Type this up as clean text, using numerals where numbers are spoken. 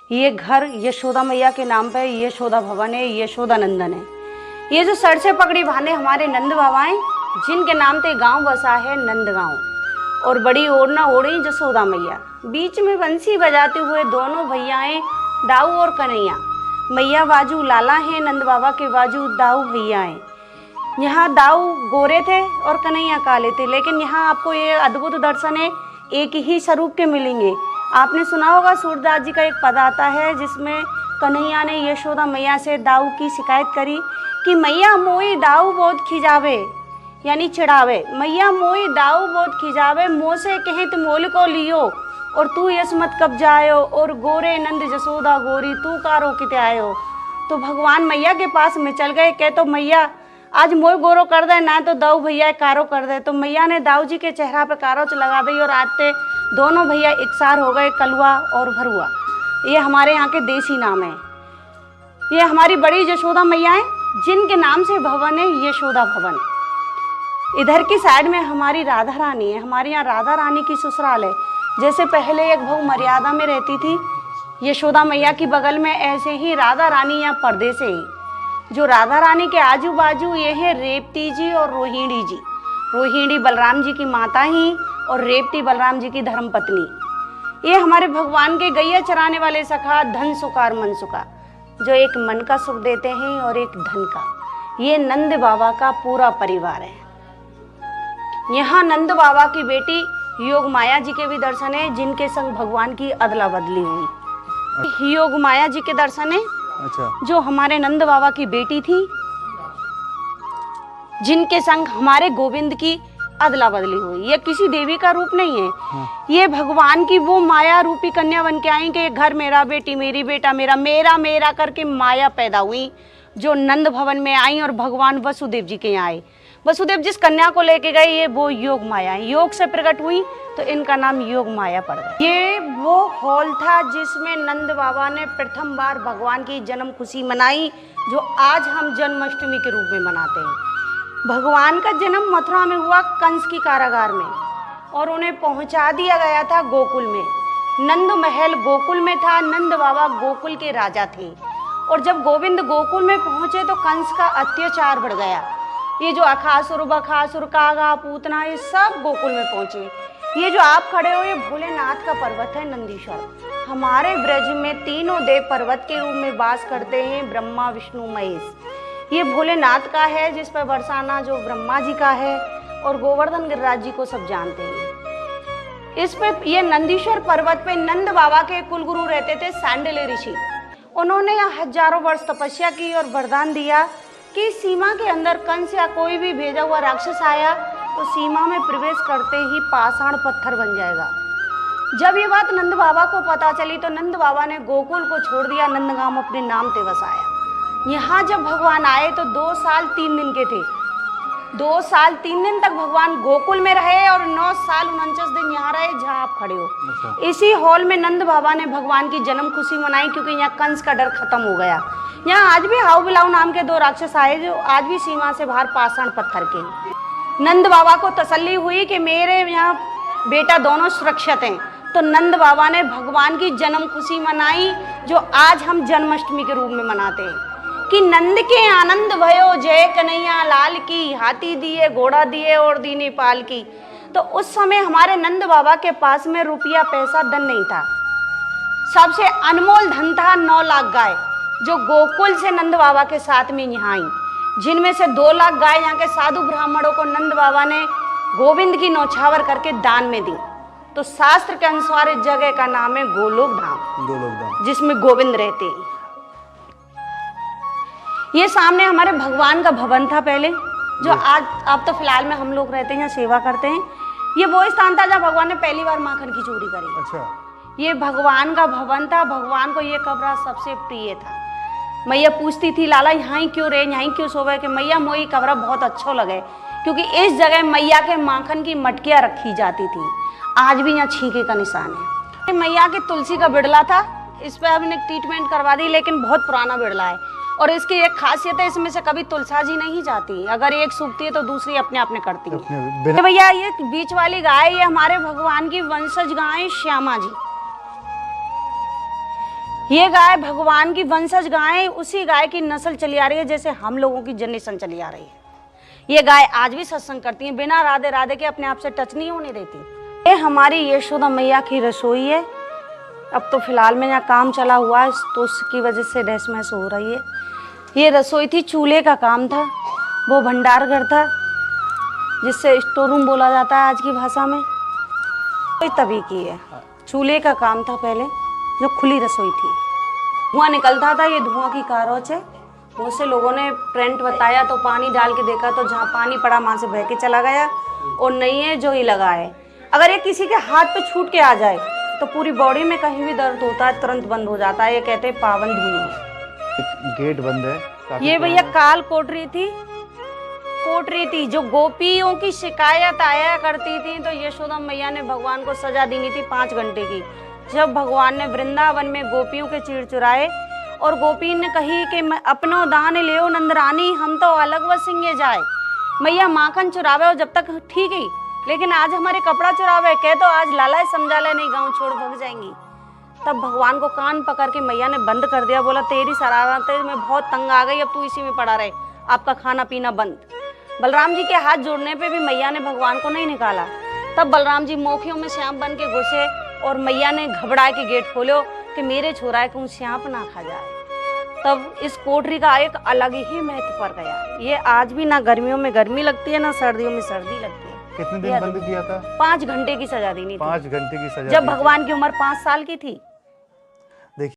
ये घर यशोदा मैया के नाम पे यशोदा भवन है, यशोदा नंदन है। ये जो सर से पकड़ी भाने हमारे नंद बाबा हैं, जिनके नाम पे गांव बसा है नंद गांव। और बड़ी ओढ़ना ओढ़ी यशोदा मैया, बीच में बंसी बजाते हुए दोनों भैयाएं दाऊ और कन्हैया। मैया बाजू लाला हैं, नंद बाबा के बाजू दाऊ भैया हैं। यहाँ दाऊ गोरे थे और कन्हैया काले थे, लेकिन यहाँ आपको ये अद्भुत दर्शन है, एक ही स्वरूप के मिलेंगे। आपने सुना होगा सूरदास जी का एक पद आता है जिसमें कन्हैया ने यशोदा मैया से दाऊ की शिकायत करी कि मैया मोई दाऊ बहुत खिजावे, यानी चिढ़ावे। मैया मोई दाऊ बहुत खिजावे, मोह से कहें तो मोल को लियो, और तू यश मत कब जायो, और गोरे नंद यशोदा गोरी तू कारो किते आयो। तो भगवान मैया के पास में चल गए, कह तो मैया आज मोई गोरो कर दे, ना तो दाऊ भैया कारो कर दे। तो मैया ने दाऊ जी के चेहरा पे कारो लगा दी और आते दोनों भैया एकसार हो गए, कलुआ और भरुआ। ये हमारे यहाँ के देसी नाम है। ये हमारी बड़ी यशोदा मैया है, जिनके नाम से भवन है यशोदा भवन। इधर की साइड में हमारी राधा रानी है। हमारे यहाँ राधा रानी की ससुराल है। जैसे पहले एक बहू मर्यादा में रहती थी यशोदा मैया की बगल में, ऐसे ही राधा रानी यहाँ पर्दे से ही। जो राधा रानी के आजू बाजू ये है रेवती जी और रोहिणी जी। रोहिणी बलराम जी की माता ही और रेवती बलराम जी की धर्मपत्नी। ये हमारे भगवान के गैया चराने वाले सखा धन सुकार मन सुका, जो एक मन का सुख देते हैं और एक धन का। ये नंद बाबा का पूरा परिवार है। यहाँ नंद बाबा की बेटी योग माया जी के भी दर्शन है, जिनके संग भगवान की अदला बदली हुई। योग माया जी के दर्शन है। अच्छा। जो हमारे नंद बाबा की बेटी थी, जिनके संग हमारे गोविंद की अदला बदली हुई। ये किसी देवी का रूप नहीं है। हाँ। ये भगवान की वो माया रूपी कन्या बन के आई कि घर मेरा, बेटी मेरी, बेटा मेरा, मेरा मेरा करके माया पैदा हुई, जो नंद भवन में आई और भगवान वसुदेव जी के यहाँ आए। वसुदेव जिस कन्या को लेके गए, ये वो योग माया है। योग से प्रकट हुई तो इनका नाम योग माया पड़ गया। ये वो हॉल था जिसमें नंद बाबा ने प्रथम बार भगवान की जन्म खुशी मनाई, जो आज हम जन्माष्टमी के रूप में मनाते हैं। भगवान का जन्म मथुरा में हुआ, कंस की कारागार में, और उन्हें पहुंचा दिया गया था गोकुल में। नंद महल गोकुल में था, नंद बाबा गोकुल के राजा थे। और जब गोविंद गोकुल में पहुंचे तो कंस का अत्याचार बढ़ गया। ये जो अखासुर बखासुर कागा पूतना, ये सब गोकुल में पहुंचे। ये जो आप खड़े हो, ये भोलेनाथ का पर्वत है नंदीश्वर। हमारे ब्रज में तीनों देव पर्वत के रूप में वास करते हैं, ब्रह्मा विष्णु महेश। ये भोलेनाथ का है, जिस पर बरसाना जो ब्रह्मा जी का है, और गोवर्धन गिरिराज जी को सब जानते हैं। इस पे ये नंदीश्वर पर्वत पे नंद बाबा के कुलगुरु रहते थे सांडिल्य ऋषि। उन्होंने यहाँ हजारों वर्ष तपस्या की और वरदान दिया कि सीमा के अंदर कंस या कोई भी भेजा हुआ राक्षस आया तो सीमा में प्रवेश करते ही पाषाण पत्थर बन जाएगा। जब ये बात नंद बाबा को पता चली तो नंद बाबा ने गोकुल को छोड़ दिया, नंदगांव अपने नाम से बसाया। यहाँ जब भगवान आए तो 2 साल 3 दिन के थे। 2 साल 3 दिन तक भगवान गोकुल में रहे और 9 साल 49 दिन यहाँ रहे, जहाँ आप खड़े हो। अच्छा। इसी हॉल में नंद बाबा ने भगवान की जन्म खुशी मनाई, क्योंकि यहाँ कंस का डर खत्म हो गया। यहाँ आज भी हाउ बिलाऊ नाम के 2 राक्षस आए, जो आज भी सीमा से बाहर पाषाण पत्थर के। नंद बाबा को तसल्ली हुई कि मेरे यहाँ बेटा दोनों सुरक्षित हैं, तो नंद बाबा ने भगवान की जन्म खुशी मनाई, जो आज हम जन्माष्टमी के रूप में मनाते हैं। कि नंद के आनंद भयो जय कन्हैया लाल की, हाथी दिए घोड़ा दिए और दीनी पाल की। तो उस समय हमारे नंद बाबा के पास में रुपया पैसा धन नहीं था। सबसे अनमोल धन था 9 लाख गाय, जो गोकुल से नंद बाबा के साथ में यहाँ आई, जिनमें से 2 लाख गाय यहाँ के साधु ब्राह्मणों को नंद बाबा ने गोविंद की नौछावर करके दान में दी। तो शास्त्र के अनुसार इस जगह का नाम है गोलोक धाम, जिसमें गोविंद रहते हैं। ये सामने हमारे भगवान का भवन था पहले, जो आज अब तो फिलहाल में हम लोग रहते हैं, यहाँ सेवा करते हैं। ये वो स्थान था जहाँ भगवान ने पहली बार माखन की चोरी करी। अच्छा। ये भगवान का भवन था। भगवान को ये कमरा सबसे प्रिय था। मैया पूछती थी लाला यहाँ ही क्यों रहे, यहाँ क्यों सोवे, कि मैया मोई कमरा बहुत अच्छा लगे, क्योंकि इस जगह मैया के माखन की मटकियाँ रखी जाती थी। आज भी यहाँ छींके का निशान है। मैया के तुलसी का बिड़ला था, इस पर हमने ट्रीटमेंट करवा दी, लेकिन बहुत पुराना बिड़ला है। और इसकी एक खासियत है, इसमें से कभी तुलसाजी नहीं जाती। अगर एक सूखती है तो दूसरी अपने आप में करती है। भैया ये बीच वाली गाय, ये हमारे भगवान की वंशज गाय श्यामा जी। ये गाय भगवान की वंशज गाय, उसी गाय की नस्ल चली आ रही है जैसे हम लोगों की जनरेशन चली आ रही है। ये गाय आज भी सत्संग करती है, बिना राधे राधे के अपने आप से टच नहीं होने देती। ये हमारी यशोदा मैया की रसोई है। अब तो फिलहाल में यहाँ काम चला हुआ है तो उसकी वजह से डैश महस हो रही है। ये रसोई थी, चूल्हे का काम था, वो भंडार घर था जिससे स्टोर रूम बोला जाता है आज की भाषा में। कोई तभी की है, चूल्हे का काम था पहले, जो खुली रसोई थी। धुआं निकलता था, ये धुआं की कारोच है। बहुत से लोगों ने प्रिंट बताया तो पानी डाल के देखा तो जहाँ पानी पड़ा वहाँ से बह के चला गया, और नहीं है जो ही लगा है। अगर ये किसी के हाथ पे छूट के आ जाए तो पूरी बॉडी में कहीं भी दर्द होता है तुरंत बंद हो जाता है। ये कहते हैं पावन धुनी। गेट बंद है। ये भैया काल कोटरी थी जो गोपियों की शिकायत आया करती थी, तो यशोदा मैया ने भगवान को सजा देनी थी 5 घंटे की। जब भगवान ने वृंदावन में गोपियों के चीर चुराए और गोपी ने कही कि अपनो दान ले नंदरानी, हम तो अलग वसिंगे जाए। मैया माखन चुरावे और जब तक ठीक ही, लेकिन आज हमारे कपड़ा चुरावे कह तो आज लाला समझा ले, नहीं गाँव छोड़ भग जाएंगी। तब भगवान को कान पकड़ के मैया ने बंद कर दिया, बोला तेरी शरारतें मैं बहुत तंग आ गई, अब तू इसी में पड़ा रहे, आपका खाना पीना बंद। बलराम जी के हाथ जोड़ने पे भी मैया ने भगवान को नहीं निकाला। तब बलराम जी मोखियों में श्याप बन के घुसे और मैया ने घबरा के गेट खोलो कि मेरे छोरा को श्याप ना खा जाए। तब इस कोठरी का एक अलग ही महत्व पड़ गया। ये आज भी ना गर्मियों में गर्मी लगती है ना सर्दियों में सर्दी लगती है। कितने दिन बंद किया था? 5 घंटे की सजा देनी थी। 5 घंटे की सजा। जब भगवान की उम्र 5 साल की थी।